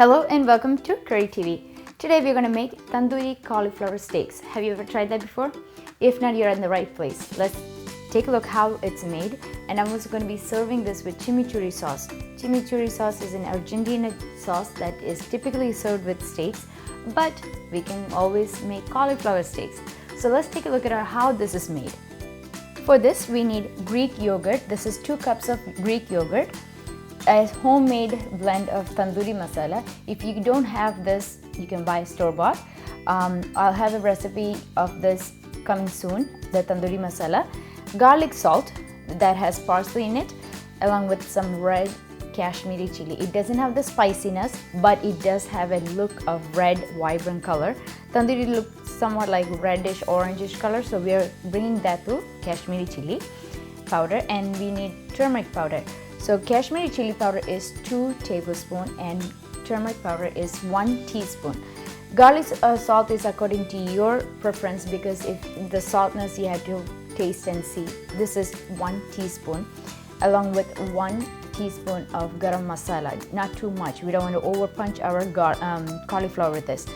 Hello and welcome to Curry TV. Today we're going to make tandoori cauliflower steaks. Have you ever tried that before? If not, you're in the right place. Let's take a look how it's made. And I'm also going to be serving this with chimichurri sauce. Chimichurri sauce is an Argentina sauce that is typically served with steaks, but we can always make cauliflower steaks. So let's take a look at how this is made. For this we need Greek yogurt. This is 2 cups of Greek yogurt. A homemade blend of tandoori masala. If you don't have this, you can buy store-bought. I'll have a recipe of this coming soon, the tandoori masala. Garlic salt that has parsley in it, along with some red Kashmiri chili. It doesn't have the spiciness, but it does have a look of red, vibrant color. Tandoori looks somewhat like reddish, orangish color, so we are bringing that to Kashmiri chili powder, and we need turmeric powder. So Kashmiri chili powder is 2 tablespoons and turmeric powder is 1 teaspoon. Garlic salt is according to your preference, because if the saltness you have to taste and see. This is 1 teaspoon along with 1 teaspoon of garam masala. Not too much. We don't want to over punch our cauliflower with this.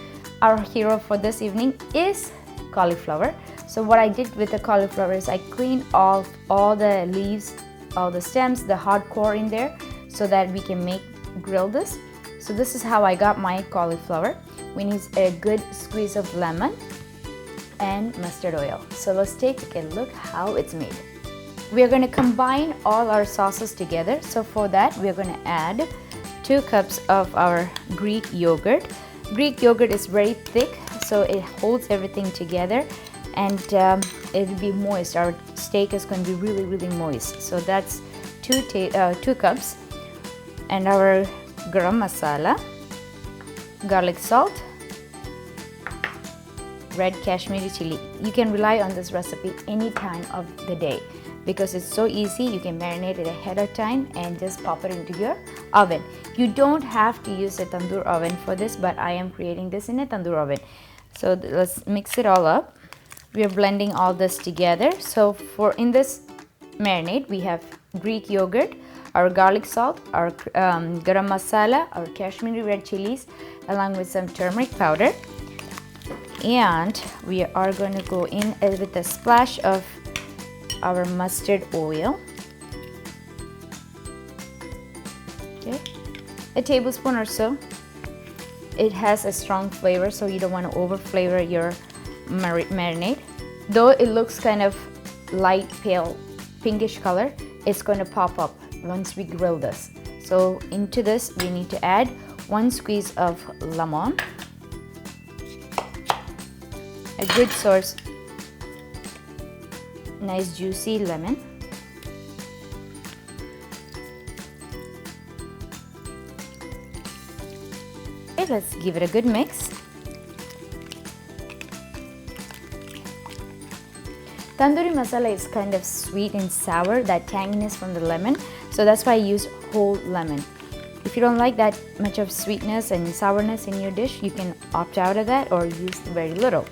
Our hero for this evening is cauliflower. So what I did with the cauliflower is I cleaned off all the leaves, all the stems, the hard core in there, so that we can grill this. So this is how I got my cauliflower. We need a good squeeze of lemon and mustard oil. So let's take a look how it's made. We are going to combine all our sauces together. So for that we are going to add 2 cups of our Greek yogurt. Greek yogurt is very thick, so it holds everything together, and it'll be moist. Our steak is going to be really moist. So that's 2 cups. And our garam masala, garlic salt, red Kashmiri chili. You can rely on this recipe any time of the day because it's so easy. You can marinate it ahead of time and just pop it into your oven. You don't have to use a tandoor oven for this, but I am creating this in a tandoor oven. So let's mix it all up. We are blending all this together. So in this marinade we have Greek yogurt, our garlic salt, our garam masala, our Kashmiri red chilies, along with some turmeric powder. And we are going to go in with a splash of our mustard oil. Okay, a tablespoon or so. It has a strong flavor, so you don't want to over flavor your marinade. Though it looks kind of light pale pinkish color, it's going to pop up once we grill this. So into this we need to add 1 squeeze of lemon, a good source, nice juicy lemon. Okay, let's give it a good mix. Tandoori masala is kind of sweet and sour, that tanginess from the lemon, so that's why I use whole lemon. If you don't like that much of sweetness and sourness in your dish, you can opt out of that or use very little.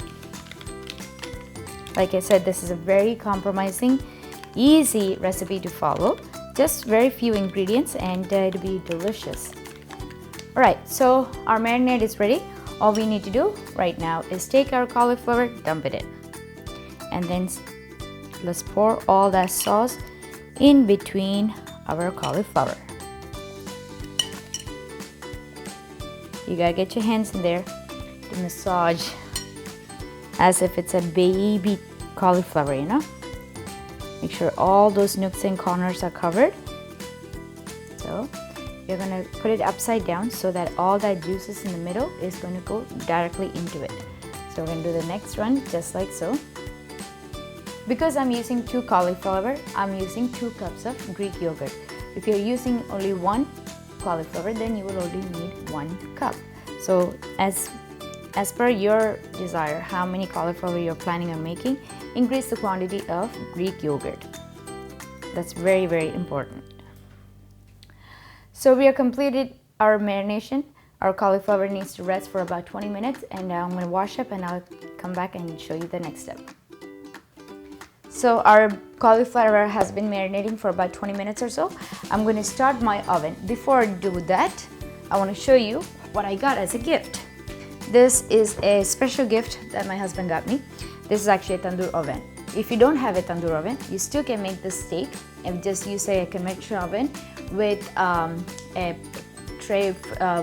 Like I said, this is a very compromising, easy recipe to follow. Just very few ingredients and it'll be delicious. Alright, so our marinade is ready. All we need to do right now is take our cauliflower, dump it in. And then let's pour all that sauce in between our cauliflower. You gotta get your hands in there to massage as if it's a baby cauliflower, you know. Make sure all those nooks and corners are covered. So you're gonna put it upside down so that all that juices in the middle is going to go directly into it. So we're gonna do the next one just like so. Because I'm using 2 cauliflower, I'm using 2 cups of Greek yogurt. If you're using only 1 cauliflower, then you will only need 1 cup. So as per your desire, how many cauliflower you're planning on making, increase the quantity of Greek yogurt. That's very important. So we have completed our marination. Our cauliflower needs to rest for about 20 minutes, and I'm going to wash up and I'll come back and show you the next step. So our cauliflower has been marinating for about 20 minutes or so. I'm going to start my oven. Before I do that, I want to show you what I got as a gift. This is a special gift that my husband got me. This is actually a tandoor oven. If you don't have a tandoor oven, you still can make this steak and just use a conventional oven with a tray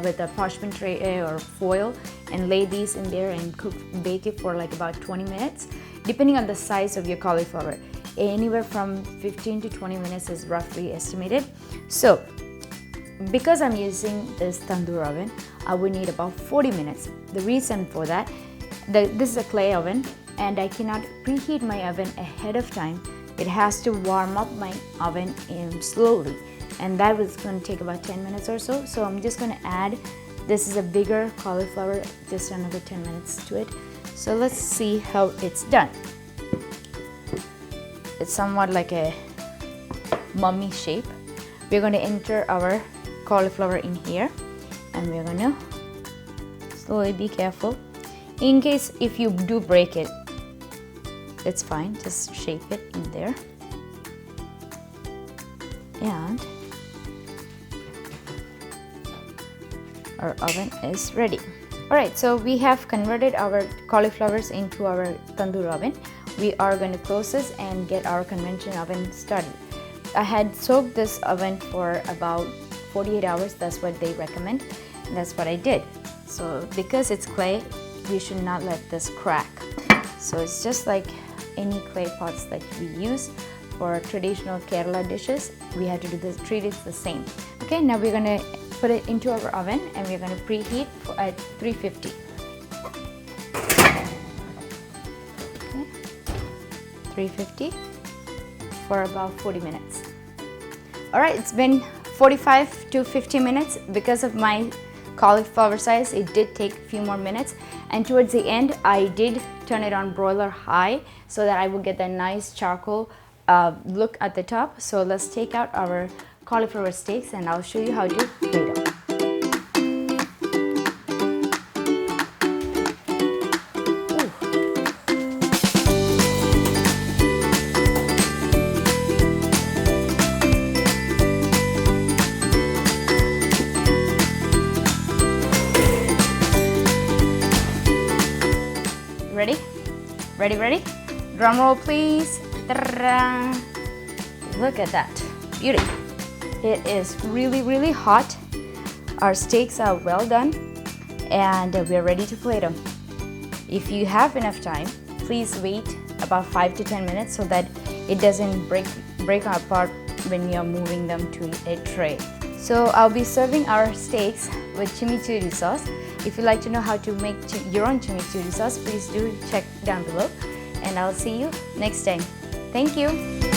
with a parchment tray or foil, and lay these in there and bake it for like about 20 minutes, depending on the size of your cauliflower. Anywhere from 15 to 20 minutes is roughly estimated. So because I'm using this tandoor oven, I would need about 40 minutes. The reason for that, this is a clay oven and I cannot preheat my oven ahead of time. It has to warm up my oven slowly, and that was going to take about 10 minutes or so. So I'm just going to add, this is a bigger cauliflower, just another 10 minutes to it. So let's see how it's done. It's somewhat like a mummy shape. We're going to enter our cauliflower in here, and we're going to slowly, be careful. In case if you do break it, it's fine, just shape it in there. And our oven is ready. Alright, so we have converted our cauliflowers into our tandoor oven. We are going to close this and get our conventional oven started. I had soaked this oven for about 48 hours, that's what they recommend, and that's what I did. So because it's clay, we should not let this crack. So it's just like any clay pots that we use for traditional Kerala dishes. We have to do this, treat it the same. Okay, now we're going to put it into our oven and we're going to preheat at 350. Okay, 350 for about 40 minutes. Alright, it's been 45 to 50 minutes. Because of my cauliflower size, it did take a few more minutes, and towards the end I did turn it on broiler high so that I will get that nice charcoal look at the top. So let's take out our cauliflower steaks and I'll show you how to plate them. Ready? Ready, ready? Drum roll, please. Ta-da! Look at that beauty. It is really, really hot. Our steaks are well done and we're ready to plate them. If you have enough time, please wait about 5 to 10 minutes so that it doesn't break apart when you're moving them to a tray. So I'll be serving our steaks with chimichurri sauce. If you'd like to know how to make your own chimichurri sauce, please do check down below, and I'll see you next time. Thank you.